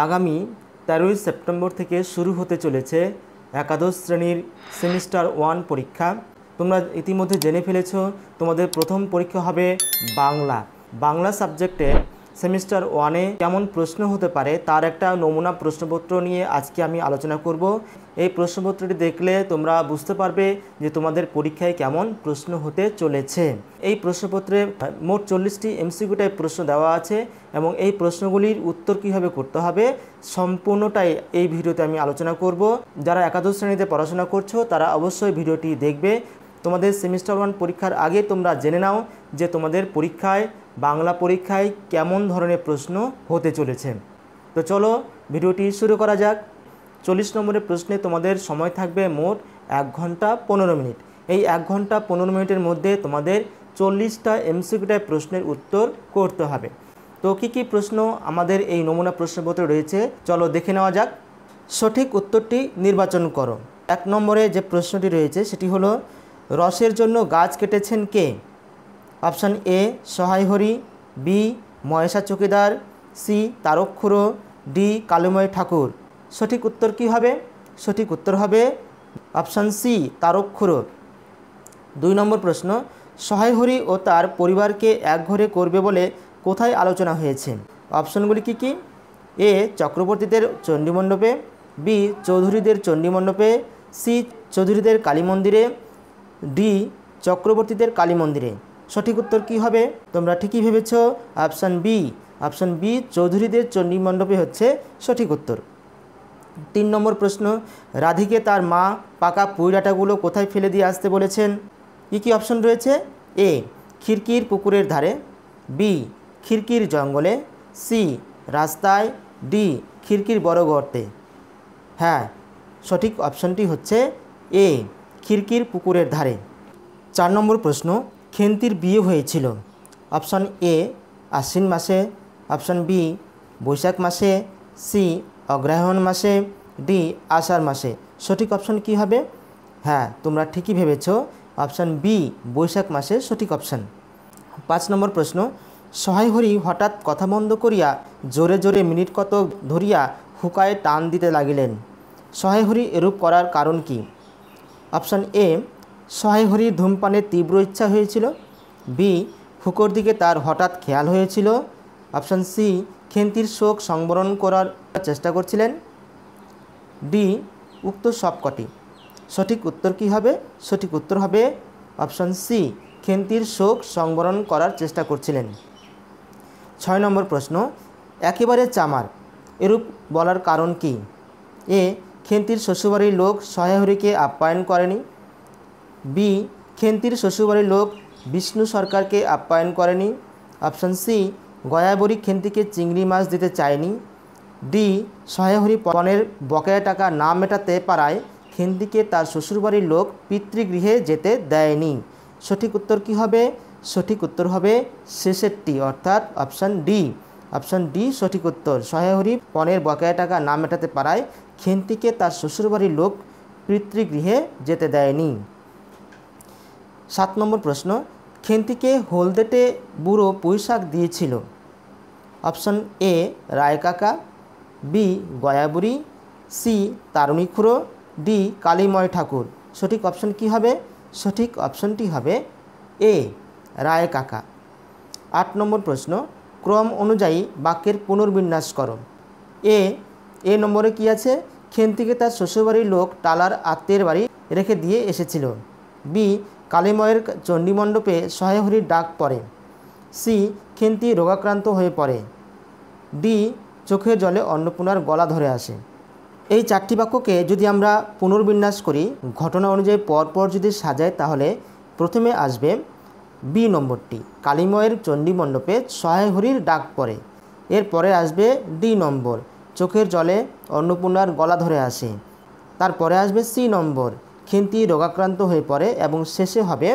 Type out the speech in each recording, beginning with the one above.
আগামী 13ই সেপ্টেম্বর থেকে শুরু হতে চলেছে একাদশ শ্রেণীর সেমিস্টার 1 পরীক্ষা। তোমরা ইতিমধ্যে জেনে ফেলেছ তোমাদের প্রথম পরীক্ষা হবে বাংলা সাবজেক্টে সেমিস্টার 1-এ কেমন প্রশ্ন হতে পারে তার একটা নমুনা প্রশ্নপত্র নিয়ে আজকে আমি আলোচনা করব। এই প্রশ্নপত্রটি দেখলে তোমরা বুঝতে পারবে যে তোমাদের পরীক্ষায় কেমন প্রশ্ন হতে চলেছে। এই প্রশ্নপত্রে মোট 40টি এমসিকিউ টাইপ প্রশ্ন দেওয়া আছে এবং এই প্রশ্নগুলির উত্তর কীভাবে করতে হবে সম্পূর্ণটাই এই ভিডিওতে আমি আলোচনা করব। যারা একাদশ শ্রেণীতে পড়াশোনা করছো তারা অবশ্যই ভিডিওটি দেখবে। তোমাদের সেমিস্টার 1 পরীক্ষার আগে তোমরা জেনে নাও যে তোমাদের বাংলা পরীক্ষায় কেমন ধরনের প্রশ্ন হতে চলেছে। তো চলো ভিডিওটি শুরু করা যাক। 40 নম্বরের প্রশ্নে তোমাদের সময় থাকবে মোট 1 ঘন্টা 15 মিনিট। এই 1 ঘন্টা 15 মিনিটের মধ্যে তোমাদের 40টা এমসিকিউ টাইপ প্রশ্নের উত্তর করতে হবে। তো কী প্রশ্ন আমাদের এই নমুনা প্রশ্নপত্রে রয়েছে চলো দেখে নেওয়া যাক। সঠিক উত্তরটি নির্বাচন করো। 1 নম্বরে যে প্রশ্নটি রয়েছে সেটি হলো, রসের জন্য গাছ কেটেছেন কে? অপশান এ সহায়হরি, বি মহেশা চৌকিদার, সি তারকখুড়ো, ডি কালুময় ঠাকুর। সঠিক উত্তর কি হবে? সঠিক উত্তর হবে অপশান সি তারকখুড়ো। 2 নম্বর প্রশ্ন, সহায়হরি ও তার পরিবারকে একঘরে করবে বলে কোথায় আলোচনা হয়েছে? অপশনগুলি কি কি? এ চক্রবর্তীদের চণ্ডীমণ্ডপে, বি চৌধুরীদের চণ্ডীমণ্ডপে, সি চৌধুরীদের কালী মন্দিরে, ডি চক্রবর্তীদের কালী মন্দিরে। সঠিক উত্তর কি হবে? তোমরা ঠিকই ভেবেছ, অপশান বি চৌধুরীদের চণ্ডীমণ্ডপে হচ্ছে সঠিক উত্তর। 3 নম্বর প্রশ্ন, রাধিকে তার মা পাকা পুঁইডাঁটাগুলো কোথায় ফেলে দিয়ে আসতে বলেছেন? কী অপশন রয়েছে? এ খিড়কির পুকুরের ধারে, বি খিড়কির জঙ্গলে, সি রাস্তায়, ডি খিড়কির বড় গর্তে। হ্যাঁ, সঠিক অপশনটি হচ্ছে এ খিড়কির পুকুরের ধারে। 4 নম্বর প্রশ্ন, খেন্তির বিয়ে হয়েছিল। অপশান এ আশ্বিন মাসে, অপশান বি বৈশাখ মাসে, সি অগ্রহায়ণ মাসে, ডি আষাঢ় মাসে। সঠিক অপশন কি হবে? হ্যাঁ, তোমরা ঠিকই ভেবেছ, অপশান বি বৈশাখ মাসে সঠিক অপশান। 5 নম্বর প্রশ্ন, সহায়হরি হঠাৎ কথা বন্ধ করিয়া জোরে জোরে মিনিট কত ধরিয়া হুকায় টান দিতে লাগিলেন। সহায়হরি এরূপ করার কারণ কি? অপশান এ সহায়হরির ধূমপানের তীব্র ইচ্ছা হয়েছিল, বি হুকোর দিকে তার হঠাৎ খেয়াল হয়েছিল, অপশান সি খেন্তির শোক সংবরণ করার চেষ্টা করছিলেন, ডি উক্ত সবকটি। সঠিক উত্তর কি হবে? সঠিক উত্তর হবে অপশান সি খেন্তির শোক সংবরণ করার চেষ্টা করছিলেন। 6 নম্বর প্রশ্ন, একেবারে চামার এরূপ বলার কারণ কি? এ খেন্তির শ্বশুরবাড়ির লোক সহায়হরিকে আপ্যায়ন করেনি, বি খেন্তির শ্বশুরবাড়ির লোক বিষ্ণু সরকারকে আপ্যায়ন করেনি, অপশান সি গয়াবরী খেন্তিকে চিংড়ি মাছ দিতে চায়নি, ডি সহায়হরি পণের বকেয়া টাকা না মেটাতে পারায় খেন্তিকে তার শ্বশুরবাড়ির লোক পিতৃগৃহে যেতে দেয়নি। সঠিক উত্তর কি হবে? সঠিক উত্তর হবে শেষেরটি, অর্থাৎ অপশান ডি। অপশান ডি সঠিক উত্তর। সহায়হরি পণের বকেয়া টাকা না মেটাতে পারায় খেন্তিকে তার শ্বশুরবাড়ির লোক পিতৃগৃহে যেতে দেয়নি। 7 নম্বর প্রশ্ন, খেন্তিকে হলদেটে বুড়ো পুঁইশাক দিয়েছিল। অপশান এ রায়কাকা, বি গয়াবুড়ি, সি তারুণীখুড়ো, ডি কালীময় ঠাকুর। সঠিক অপশন কি হবে? সঠিক অপশনটি হবে এ রায়কাকা। 8 নম্বর প্রশ্ন, ক্রম অনুযায়ী বাক্যের পুনর্বিন্যাস করো। এ নম্বরে কি আছে? খেন্তিকে তার শ্বশুরবাড়ির লোক টালার আত্মীয়ের বাড়ি রেখে দিয়ে এসেছিল, বি কালীময়ের চণ্ডীমণ্ডপে সহায়হরির ডাক পড়ে, সি খেন্তি রোগাক্রান্ত হয়ে পড়ে, ডি চোখের জলে অন্নপূর্ণার গলা ধরে আসে। এই 4টি বাক্যকে যদি আমরা পুনর্বিন্যাস করি, ঘটনা অনুযায়ী পরপর যদি সাজাই, তাহলে প্রথমে আসবে বি নম্বরটি, কালীময়ের চণ্ডীমণ্ডপে সহায়হরির ডাক পড়ে। এরপরে আসবে ডি নম্বর, চোখের জলে অন্নপূর্ণার গলা ধরে আসে। তারপরে আসবে সি নম্বর, খেন্তি রোগাক্রান্ত হয়ে পড়ে, এবং শেষে হবে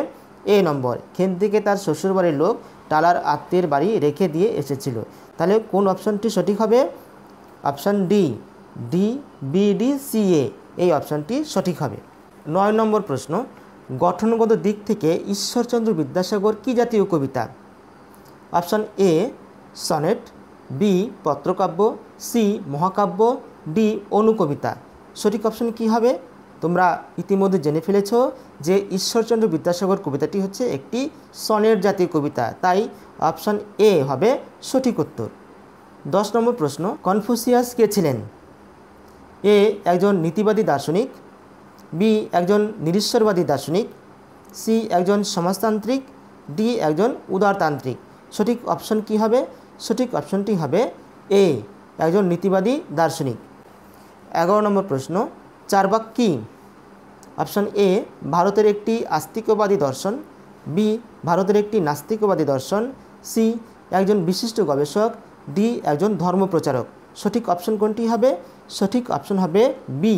এ নম্বর, খেন্তিকে তার শ্বশুরবাড়ির লোক টালার আত্মীয়ের বাড়ি রেখে দিয়ে এসেছিল। তাহলে কোন অপশনটি সঠিক হবে? Option D, B D C A, এই অপশানটি সঠিক হবে। 9 নম্বর প্রশ্ন, গঠনগত দিক থেকে ঈশ্বরচন্দ্র বিদ্যাসাগর কী জাতীয় কবিতা? অপশান এ সনেট, বি পত্রকাব্য, সি মহাকাব্য, ডি অনুকবিতা। সঠিক অপশন কি হবে? তোমরা ইতিমধ্যে জেনে ফেলেছ যে ঈশ্বরচন্দ্র বিদ্যাসাগর কবিতাটি হচ্ছে একটি সনেট জাতীয় কবিতা, তাই অপশন এ হবে সঠিক উত্তর। 10 নম্বর প্রশ্ন, কনফুসিয়াস কে ছিলেন? এ একজন নীতিবাদী দার্শনিক, বি একজন নিরীশ্বরবাদী দার্শনিক, সি একজন সমাজতান্ত্রিক, ডি একজন উদারতান্ত্রিক। সঠিক অপশন কি হবে? সঠিক অপশনটি হবে এ একজন নীতিবাদী দার্শনিক। 11 নম্বর প্রশ্ন, চারবাক কি? অপশন এ ভারতের একটি আস্তিকবাদী দর্শন, বি ভারতের একটি নাস্তিকবাদী দর্শন, সি একজন বিশিষ্ট গবেষক, ডি একজন ধর্মপ্রচারক। সঠিক অপশন কোনটি হবে? সঠিক অপশন হবে বি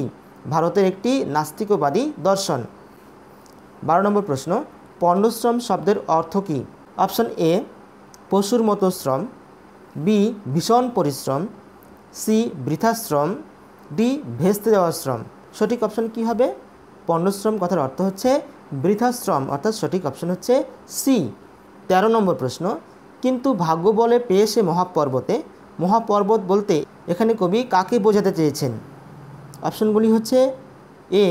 ভারতের একটি নাস্তিকবাদী দর্শন। 12 নম্বর প্রশ্ন, পণ্যশ্রম শব্দের অর্থ কী? অপশন এ পশুর মতো শ্রম, বি ভীষণ পরিশ্রম, সি বৃথাশ্রম, ডি ভেস্তে যাওয়া শ্রম। সঠিক অপশন কি হবে? পণ্যশ্রম কথার অর্থ হচ্ছে বৃথাশ্রম, অর্থাৎ সঠিক অপশন হচ্ছে সি। 13 নম্বর প্রশ্ন, কিন্তু ভাগ্য বলে পেয়ে সে মহাপর্বতে। মহাপর্বত বলতে এখানে কবি কাকে বোঝাতে চেয়েছেন? অপশনগুলি হচ্ছে এ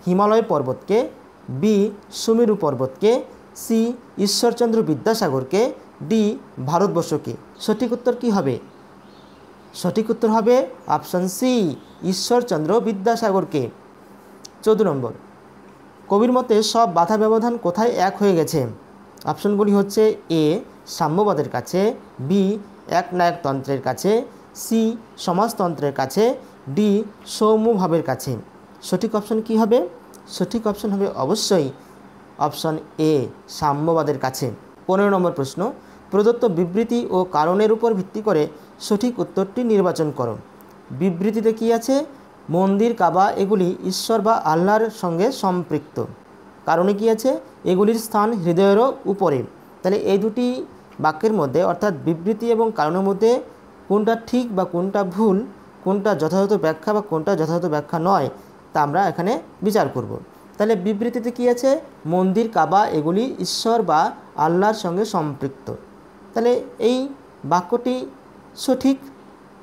হিমালয় পর্বতকে, বি সুমেরু পর্বতকে, সি ঈশ্বরচন্দ্র বিদ্যাসাগরকে, ডি ভারতবর্ষকে। সঠিক উত্তর কি হবে? সঠিক উত্তর হবে অপশন সি ঈশ্বরচন্দ্র বিদ্যাসাগরকে। 14 নম্বর, কবির মতে সব বাধা ব্যবধান কোথায় এক হয়ে গেছে? অপশনগুলি হচ্ছে এ সাম্যবাদের কাছে, বি একনায়কতন্ত্রের কাছে, সি সমাজতন্ত্রের কাছে, ডি সৌম্যভাবের কাছে। সঠিক অপশন কি হবে? সঠিক অপশন হবে অবশ্যই অপশন এ সাম্যবাদের কাছে। 15 নম্বর প্রশ্ন, প্রদত্ত বিবৃতি ও কারণের উপর ভিত্তি করে সঠিক উত্তরটি নির্বাচন করো। বিবৃতিতে কি আছে? মন্দির কাবা এগুলি ঈশ্বর বা আল্লাহর সঙ্গে সম্পৃক্ত। কারণে কি আছে? এগুলির স্থান হৃদয়েরও উপরে। তাহলে এই দুটি বাক্যের মধ্যে অর্থাৎ বিবৃতি এবং কারণের মধ্যে কোনটা ঠিক বা কোনটা ভুল, কোনটা যথাযথ ব্যাখ্যা বা কোনটা যথাযথ ব্যাখ্যা নয়, তা আমরা এখানে বিচার করব। তাহলে বিবৃতিতে কি আছে? মন্দির কাবা এগুলি ঈশ্বর বা আল্লাহর সঙ্গে সম্পৃক্ত। তাহলে এই বাক্যটি সঠিক,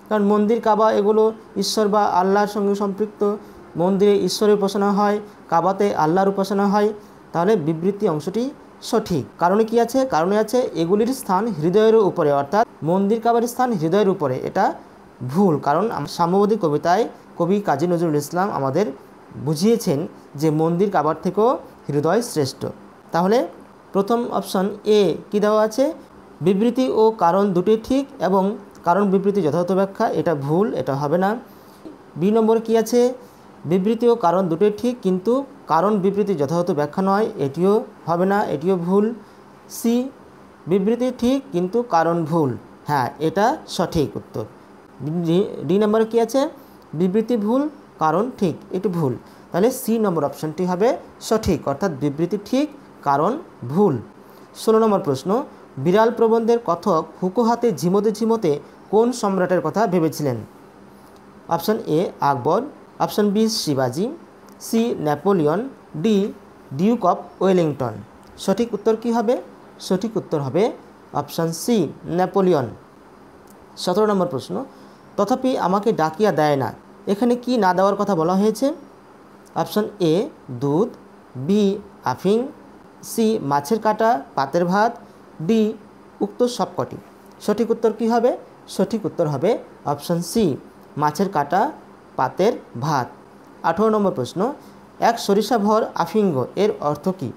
কারণ মন্দির কাবা এগুলো ঈশ্বর বা আল্লাহর সঙ্গে সম্পৃক্ত। মন্দিরে ঈশ্বরের উপাসনা হয়, কাবাতে আল্লাহর উপাসনা হয়, তাহলে বিবৃতি অংশটি সঠিক। কারণে কি আছে? কারণে আছে এগুলির স্থান হৃদয়ের উপরে, অর্থাৎ মন্দির কাবার স্থান হৃদয়ের উপরে। এটা ভুল, কারণ সাম্যবাদী কবিতায় কবি কাজী নজরুল ইসলাম আমাদের বুঝিয়েছেন যে মন্দির কাবার থেকেও হৃদয় শ্রেষ্ঠ। তাহলে প্রথম অপশন এ কি দেওয়া আছে? বিবৃতি ও কারণ দুটি ঠিক এবং কারণ বিবৃতি যথাযথ ব্যাখ্যা, এটা ভুল, এটা হবে না। বি নম্বরে কি আছে? বিবৃতি ও কারণ দুটোই ঠিক কিন্তু কারণ বিবৃতি যথাযথ ব্যাখ্যা নয়, এটিও হবে না, এটিও ভুল। সি বিবৃতি ঠিক কিন্তু কারণ ভুল, হ্যাঁ এটা সঠিক উত্তর। ডি নম্বরে কি আছে? বিবৃতি ভুল কারণ ঠিক, এটি ভুল। তাহলে সি নম্বর অপশনটি হবে সঠিক, অর্থাৎ বিবৃতি ঠিক কারণ ভুল। 16 নম্বর প্রশ্ন, বিড়াল প্রবন্ধের কথক হুকো হাতে ঝিমোতে ঝিমোতে কোন সম্রাটের কথা ভেবেছিলেন? Option A Akbar, option B শিবাজি, C Napoleon, D duke of Wellington. সঠিক উত্তর কি হবে? সঠিক উত্তর হবে অপশন সি নেপোলিয়ন। 17 নম্বর প্রশ্ন, তথাপি আমাকে ডাকিয়া দেয় না, এখানে কি না দেওয়ার কথা বলা হয়েছে? অপশন এ দুধ, বি আফিং, সি মাছের কাঁটা পাতের ভাত, ডি উক্ত সবকটি। সঠিক উত্তর কি হবে? সঠিক উত্তর হবে অপশন সি মাছের কাঁটা পাতের ভাত। 18 নম্বর প্রশ্ন, এক সরিষা ভর আফিঙ্গ এর অর্থ কী?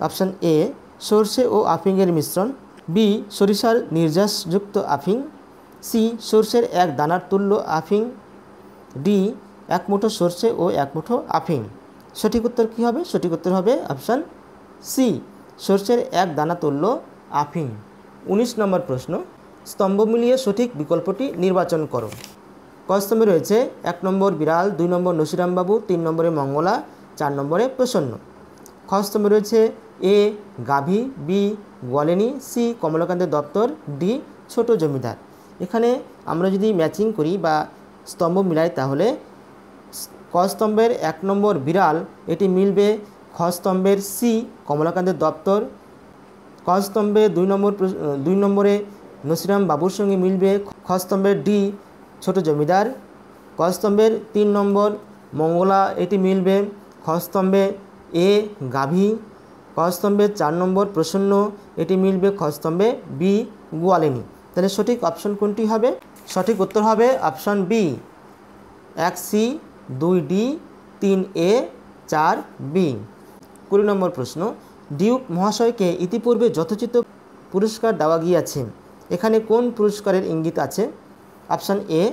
অপশন এ সর্ষে ও আফিংয়ের মিশ্রণ, বি সরিষার নির্যাসযুক্ত আফিং, সি সর্ষের এক দানার তুল্য আফিং, ডি এক মুঠো সর্ষে ও এক মুঠো আফিং। সঠিক উত্তর কী হবে? সঠিক উত্তর হবে অপশান সি সর্ষের এক দানা তুল্য আফিং। 19 নম্বর প্রশ্ন, স্তম্ভ মিলিয়ে সঠিক বিকল্পটি নির্বাচন করো। ক স্তম্ভে রয়েছে 1 নম্বর বিড়াল, 2 নম্বর নসিরামবাবু, 3 নম্বরে মঙ্গলা, 4 নম্বরে প্রসন্ন। খ স্তম্ভে রয়েছে এ গাভী, বি গলেনি, সি কমলাকান্তের দপ্তর, ডি ছোট জমিদার। এখানে আমরা যদি ম্যাচিং করি বা স্তম্ভ মিলাই তাহলে ক স্তম্ভের 1 নম্বর বিড়াল এটি মিলবে খ স্তম্ভের সি কমলাকান্তের দপ্তর। ক স্তম্ভে 2 নম্বরে নসিরাম বাবুর সঙ্গে মিলবে। খ স্তম্ভের ডি ছোট জমিদার। ক স্তম্ভের 3 নম্বর মঙ্গলা এটি মিলবে। খ স্তম্ভে এ গাভী। ক স্তম্ভের 4 নম্বর প্রসন্ন এটি মিলবে। খ স্তম্ভে বি গোয়ালিনী। তাহলে সঠিক অপশন কোনটি হবে? সঠিক উত্তর হবে অপশন বি 1 সি 2 ডি 3 এ 4 বি। 20 নম্বর প্রশ্ন, ডিউক মহাশয়কে ইতিপূর্বে যথোচিত পুরস্কার দেওয়া গিয়াছে, এখানে কোন পুরস্কারের ইঙ্গিত আছে? অপশান এ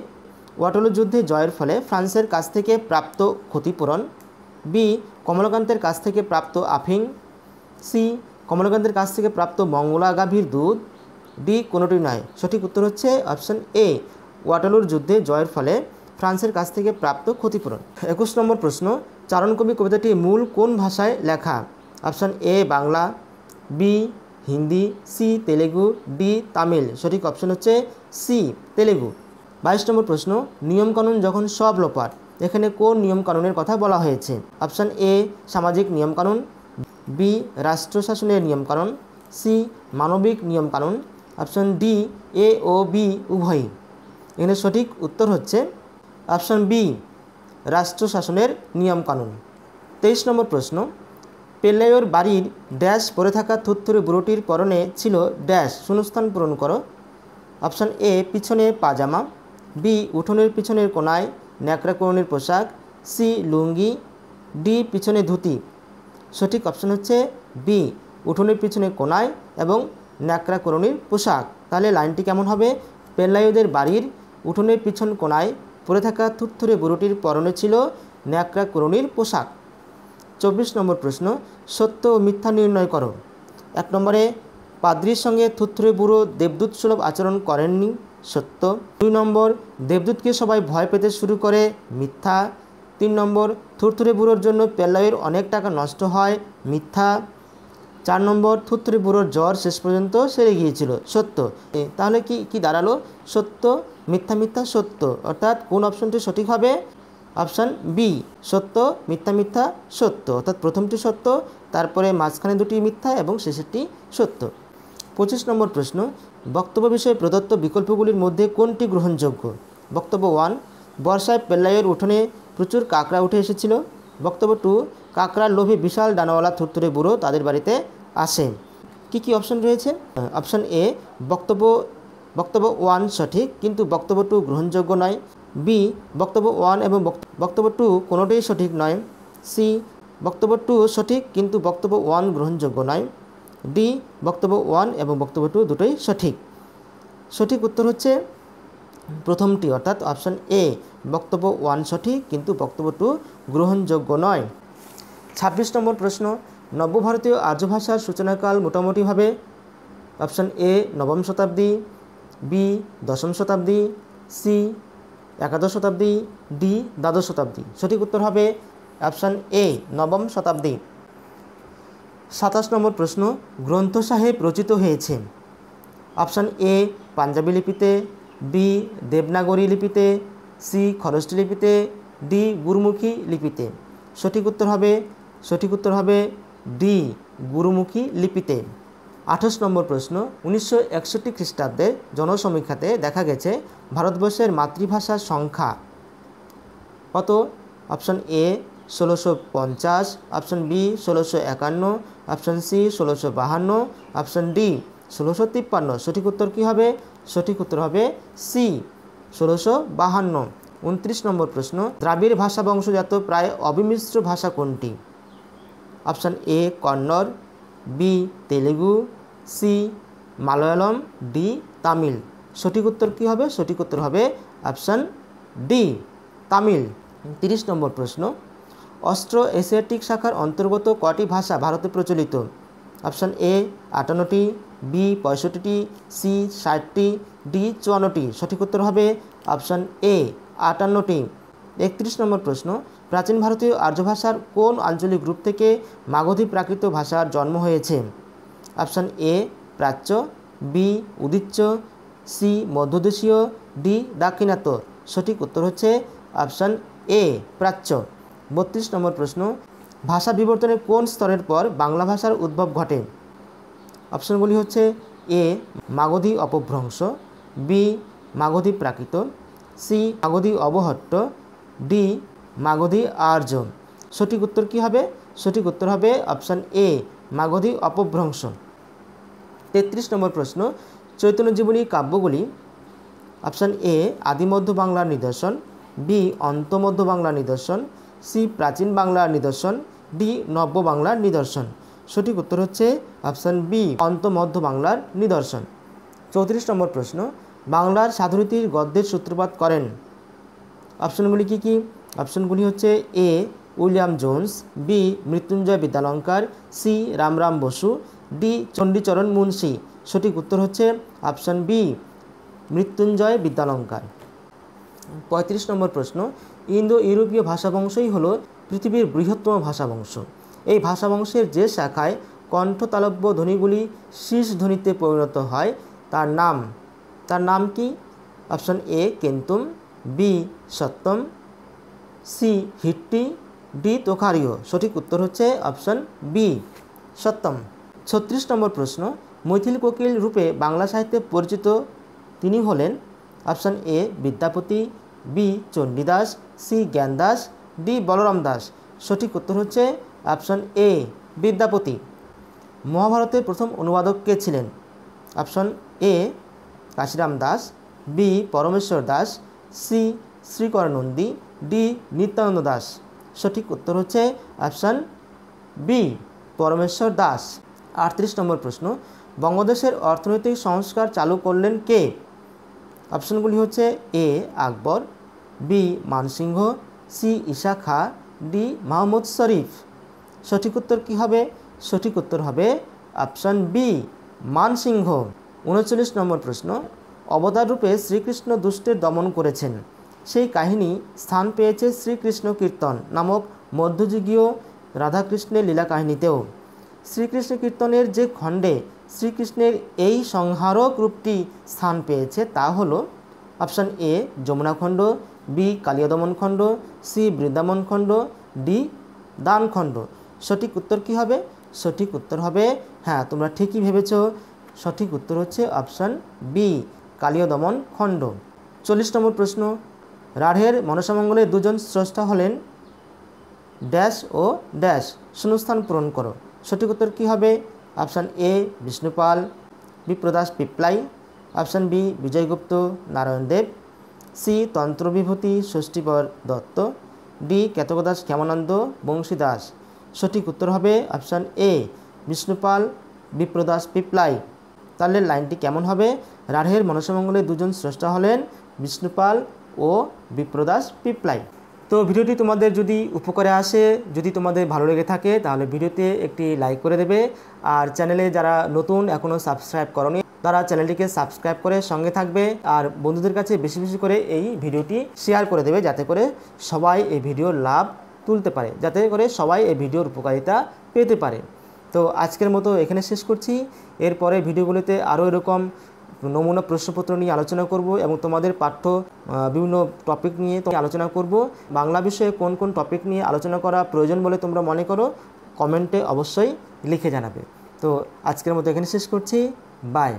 ওয়াটারলু যুদ্ধে জয়ের ফলে ফ্রান্সের কাছ থেকে প্রাপ্ত ক্ষতিপূরণ। বি কমলাকান্তের কাছ থেকে প্রাপ্ত আফিং। সি কমলাকান্তের কাছ থেকে প্রাপ্ত মঙ্গলা গাভীর দুধ। ডি কোনোটি নয়। সঠিক উত্তর হচ্ছে অপশান এ ওয়াটারলুর যুদ্ধে জয়ের ফলে ফ্রান্সের কাছ থেকে প্রাপ্ত ক্ষতিপূরণ। 21 নম্বর প্রশ্ন, চারণকবি কবিতাটি মূল কোন ভাষায় লেখা? Option A Bangla, B Hindi, C Telugu, D Tamil. সঠিক অপশন হচ্ছে সি তেলেগু। 22 নম্বর প্রশ্ন, নিয়মকানুন যখন সব লোপাট, এখানে কোন নিয়মকানুনের কথা বলা হয়েছে? অপশান এ সামাজিক নিয়মকানুন, বি রাষ্ট্র শাসনের নিয়মকানুন, সি মানবিক নিয়মকানুন, অপশান ডি এ ও বি উভয়ই। এখানে সঠিক উত্তর হচ্ছে অপশান বি রাষ্ট্র শাসনের নিয়মকানুন। 23 নম্বর প্রশ্ন, পেল্লাইয়ের বাড়ির ড্যাশ পরে থাকা থুরথুরে বুড়োটির পরনে ছিল ড্যাশ, শূন্যস্থান পূরণ করো। অপশান এ পিছনে পাজামা, বি উঠোনের পিছনের কোনায় ন্যাকড়াকরণের পোশাক, সি লুঙ্গি, ডি পিছনে ধুতি। সঠিক অপশান হচ্ছে বি উঠোনের পিছনে কোনায় এবং ন্যাকড়াকরণীর পোশাক। তাহলে লাইনটি কেমন হবে? পেল্লাইয়ের বাড়ির উঠোনের পিছন কোনায় পরে থাকা থুরথুরে বুড়োটির পরনে ছিল ন্যাকড়াকরণীর পোশাক। 24 নম্বর প্রশ্ন, সত্য ও মিথ্যা নির্ণয় করো। 1 নম্বরে পাদ্রির সঙ্গে থুরথুরে বুড়ো দেবদূত সুলভ আচরণ করেননি, সত্য। 2 নম্বর দেবদূতকে সবাই ভয় পেতে শুরু করে, মিথ্যা। 3 নম্বর থুরথুরে বুড়োর জন্য পেল্লাইয়ের অনেক টাকা নষ্ট হয়, মিথ্যা। 4 নম্বর থুরথুরে বুড়োর জ্বর শেষ পর্যন্ত সেরে গিয়েছিল, সত্য। তাহলে কি দাঁড়ালো? সত্য মিথ্যা মিথ্যা সত্য, অর্থাৎ কোন অপশনটি সঠিক হবে? অপশান বি সত্য মিথ্যা মিথ্যা সত্য, অর্থাৎ প্রথমটি সত্য, তারপরে মাঝখানে দুটি মিথ্যা এবং শেষেরটি সত্য। 25 নম্বর প্রশ্ন, বক্তব্য বিষয়ে প্রদত্ত বিকল্পগুলির মধ্যে কোনটি গ্রহণযোগ্য? বক্তব্য 1, বর্ষায় পেল্লাইয়ের উঠোনে প্রচুর কাঁকড়া উঠে এসেছিল। বক্তব্য 2, কাঁকড়ার লোভে বিশাল ডানাওয়ালা থুরথুরে বুড়ো তাদের বাড়িতে আসে। কি অপশন রয়েছে? অপশান এ বক্তব্য 1 সঠিক, কিন্তু বক্তব্য 2 গ্রহণযোগ্য নয়। বি বক্তব্য 1 এবং বক্তব্য 2 কোনোটাই সঠিক নয়। সি বক্তব্য 2 সঠিক, কিন্তু বক্তব্য 1 গ্রহণযোগ্য নয়। ডি বক্তব্য 1 এবং বক্তব্য 2 দুটোই সঠিক। সঠিক উত্তর হচ্ছে প্রথমটি, অর্থাৎ অপশান এ বক্তব্য 1 সঠিক, কিন্তু বক্তব্য 2 গ্রহণযোগ্য নয়। 26 নম্বর প্রশ্ন, নব্যভারতীয় আর্য ভাষার সূচনাকাল মোটামুটিভাবে? অপশান এ নবম শতাব্দী, বি দশম শতাব্দী, সি একাদশ শতাব্দী, ডি দ্বাদশ শতাব্দী। সঠিক উত্তর হবে অপশান এ নবম শতাব্দী। 27 নম্বর প্রশ্ন, গ্রন্থ সাহেব রচিত হয়েছে? অপশান এ পাঞ্জাবি লিপিতে, বি দেবনাগরী লিপিতে, সি খরষ্টি লিপিতে, ডি গুরুমুখী লিপিতে। সঠিক উত্তর হবে ডি গুরুমুখী লিপিতে। 28 নম্বর প্রশ্ন, 1961 খ্রিস্টাব্দের জনসমীক্ষাতে দেখা গেছে ভারতবর্ষের মাতৃভাষার সংখ্যা কত? Option A 1650, option B 1651, option C 1652, option D 1653। সঠিক উত্তর কী হবে? সঠিক উত্তর হবে সি 1652। 29 নম্বর প্রশ্ন, দ্রাবিড় ভাষা বংশজাত প্রায় অবিমিশ্র ভাষা কোনটি? Option A Kannada, B Telugu, C Malayalam, D Tamil. সঠিক উত্তর কী হবে? সঠিক উত্তর হবে অপশান ডি তামিল। 30 নম্বর প্রশ্ন, অস্ট্রো এশিয়াটিক শাখার অন্তর্গত কটি ভাষা ভারতে প্রচলিত? অপশান এ 58টি, বি 65টি, সি 60টি, ডি 54টি। সঠিক উত্তর হবে অপশান এ 58টি। 31 নম্বর প্রশ্ন, প্রাচীন ভারতীয় আর্য ভাষার কোন আঞ্চলিক গ্রুপ থেকে মাগধী প্রাকৃত ভাষার জন্ম হয়েছে? অপশান এ প্রাচ্য, বি উদিচ্য, সি মধ্যদেশীয়, ডি দাক্ষিণাত্য। সঠিক উত্তর হচ্ছে অপশান এ প্রাচ্য। 32 নম্বর প্রশ্ন, ভাষা বিবর্তনের কোন স্তরের পর বাংলা ভাষার উদ্ভব ঘটে? অপশানগুলি হচ্ছে এ Magadhi অপভ্রংশ, B Magadhi Prakrit, C Magadhi Abahatta, D Magadhi আর্য। সঠিক উত্তর কী হবে? সঠিক উত্তর হবে অপশান এ মাগধী অপভ্রংশ। 33 নম্বর প্রশ্ন, চৈতন্য জীবনী কাব্যগুলি অপশান এ আদিমধ্য বাংলার নিদর্শন, বি অন্তমধ্য বাংলার নিদর্শন, সি প্রাচীন বাংলার নিদর্শন, ডি নব্য বাংলার নিদর্শন। সঠিক উত্তর হচ্ছে অপশান বি অন্তমধ্য বাংলার নিদর্শন। 34 নম্বর প্রশ্ন, বাংলার সাধুরীতির গদ্যের সূত্রপাত করেন। অপশনগুলি কী কী? অপশনগুলি হচ্ছে A William Jones, B Mrityunjay Vidyalankar, C Ramram Basu, D Chandicharan Munshi. সঠিক উত্তর হচ্ছে অপশান বি মৃত্যুঞ্জয় বিদ্যালঙ্কার। 35 নম্বর প্রশ্ন, ইন্দো ইউরোপীয় ভাষাবংশই হলো পৃথিবীর বৃহত্তম ভাষাবংশ। এই ভাষাবংশের যে শাখায় কণ্ঠতালব্য ধ্বনিগুলি শীর্ষ ধ্বনিতে পরিণত হয় তার নাম কি? অপশন এ কেন্তুম, বি সত্যম, সি হিট্টি, ডি তোখারীয়। সঠিক উত্তর হচ্ছে অপশন বি সত্যম। 36 নম্বর প্রশ্ন, মৈথিলী কোকিল রূপে বাংলা সাহিত্যে পরিচিত তিনি হলেন। Option A Vidyapati, B Chandidas, C Gyandas, D Balaram Das. সঠিক উত্তর হচ্ছে অপশান এ বিদ্যাপতি। মহাভারতের প্রথম অনুবাদক কে ছিলেন? Option A Kashiram Das, B Parameshwar Das, C Shrikar Nandi, D Nityananda Das. সঠিক উত্তর হচ্ছে অপশান বি পরমেশ্বর দাস। 38 নম্বর প্রশ্ন, বঙ্গদেশের অর্থনৈতিক সংস্কার চালু করলেন কে? অপশনগুলি হচ্ছে A Akbar, B Mansingh, C Isa Khan, D Mahmud Sharif. সঠিক উত্তর কী হবে? সঠিক উত্তর হবে অপশান বি মানসিংহ। 39 নম্বর প্রশ্ন, অবতার রূপে শ্রীকৃষ্ণ দুষ্টের দমন করেছেন। সেই কাহিনী স্থান পেয়েছে শ্রীকৃষ্ণ কীর্তন নামক মধ্যযুগীয় রাধাকৃষ্ণের লীলা কাহিনীতেও। শ্রীকৃষ্ণ কীর্তনের যে খণ্ডে শ্রীকৃষ্ণের এই সংহারক রূপটি স্থান পেয়েছে তা হল অপশান এ যমুনা খণ্ড, বি কালিয়া দমন খণ্ড, সি বৃন্দাবন খণ্ড, ডি দান খণ্ড। সঠিক উত্তর কী হবে? সঠিক উত্তর হবে, হ্যাঁ তোমরা ঠিকই ভেবেছ, সঠিক উত্তর হচ্ছে অপশান বি কালিয়া দমন খণ্ড। 40 নম্বর প্রশ্ন, রাঢ়ের মনসামঙ্গলের দুজন স্রষ্টা হলেন ড্যাশ ও ড্যাশ, শূন্যস্থান পূরণ করো। সঠিক উত্তর কী হবে? Option A Bishnupal Bipradas Piplai, option B Bijaygupta Narayan Deb, C Tantrabibhuti Shashthibar Dutta, D Ketakdas Kshemananda Bansi Das. সঠিক উত্তর হবে অপশান এ বিষ্ণুপাল বিপ্রদাস পিপ্লাই। তাহলে লাইনটি কেমন হবে? রাঢ়ের মনসামঙ্গলের দুজন স্রষ্টা হলেন বিষ্ণুপাল ও বিপ্রদাস পিপ্লাই। তো ভিডিওটি তোমাদের যদি উপকারে আসে, যদি তোমাদের ভালো লেগে থাকে তাহলে ভিডিওতে একটি লাইক করে দেবে। আর চ্যানেলে যারা নতুন এখনও সাবস্ক্রাইব করনি তারা চ্যানেলটিকে সাবস্ক্রাইব করে সঙ্গে থাকবে। আর বন্ধুদের কাছে বেশি বেশি করে এই ভিডিওটি শেয়ার করে দেবে, যাতে করে সবাই এই ভিডিওর লাভ তুলতে পারে, যাতে করে সবাই এই ভিডিওর উপকারিতা পেতে পারে। তো আজকের মতো এখানে শেষ করছি। এরপরে ভিডিওগুলোতে আরও এরকম নমুনা প্রশ্নপত্র নিয়ে আলোচনা করব এবং তোমাদের পাঠ্য বিভিন্ন টপিক নিয়ে আলোচনা করব। বাংলা বিষয়ে কোন কোন টপিক নিয়ে আলোচনা করা প্রয়োজন বলে তোমরা মনে করো কমেন্টে অবশ্যই লিখে জানাবে। তো আজকের মতো এখানে শেষ করছি। বাই।